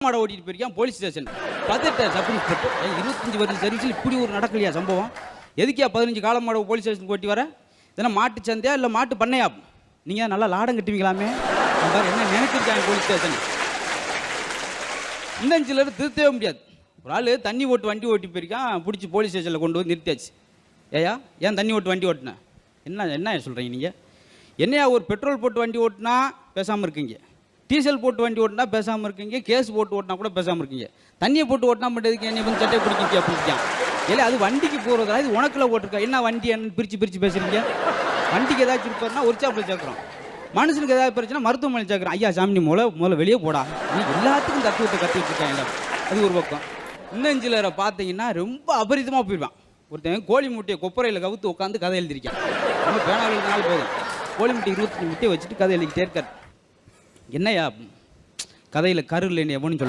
மாட ஓட்டிட்டு போயிருக்கான் போலீஸ் ஸ்டேஷன். பதட்ட சப் இன்ஸ்பெக்டர் 25 வருஷம் சர்வீஸில் இப்படி ஒரு நடக்கலையா சம்பவம்? எதுக்கியா 15 காலம் மாட போலீஸ் ஸ்டேஷனுக்கு ஓட்டி வர? இதெல்லாம் மாட்டு சந்தையா இல்லை மாட்டு பண்ணையா? நீங்கள் நல்லா லாடம் கட்டுவீங்களாமே. பாரு என்ன நினைச்சிருக்காங்க போலீஸ் ஸ்டேஷன். இன்னும் சிலர் திருத்தவே முடியாது. ஒரு ஆள் தண்ணி ஓட்டு வண்டி ஓட்டி போயிருக்கான், பிடிச்சி போலீஸ் ஸ்டேஷனில் கொண்டு வந்து நிறுத்தியாச்சு. ஏயா ஏன் தண்ணி ஓட்டு வண்டி ஓட்டினேன்? என்ன சொல்கிறீங்க நீங்கள்? என்னையா ஒரு பெட்ரோல் போட்டு வண்டி ஓட்டினா பேசாமல் இருக்கீங்க, டீசல் போட்டு வண்டி ஓட்டினா பேசாமல் இருக்கீங்க, கேஸ் போட்டு ஓட்டினா கூட பேசாமல் இருக்கீங்க, தண்ணியை போட்டு ஓட்டினா பண்ணுறதுக்கு என்னை வந்து சட்டையை பிடிக்கிட்டியா பிடிக்கான்? இல்லை அது வண்டிக்கு போகிறதா, இது உனக்குள்ள ஓட்டிருக்கா? என்ன வண்டி என்னன்னு பிரித்து பேசுகிறீங்க? வண்டிக்கு ஏதாச்சும் இருப்பாருன்னா ஒரு சாப்பில் சேர்க்குறோம், மனுஷனுக்கு ஏதாவது பிரச்சனை மருத்துவமனை சேர்க்குறோம். ஐயா சாமி முதல்ல வெளியே போடா, நீ எல்லாத்துக்கும் தத்துவத்தை கற்றுக்கிட்டு இருக்காங்க. அது ஒரு பக்கம். இன்னும் சிலரை பார்த்தீங்கன்னா ரொம்ப அபரிதமாக போயிடுவான். ஒருத்தன் கோழி முட்டையை கொப்பரையில் கவுத்து உட்காந்து கதை எழுதிருக்கான். நம்ம பேனாவில் எழுதினாலும் போதும், கோழி முட்டை 25 முட்டையை வச்சுட்டு கதை எழுதிக்கிட்டே இருக்கார். என்னையா கதையில் கரு இல்லைன்னு எவனும் சொல்ல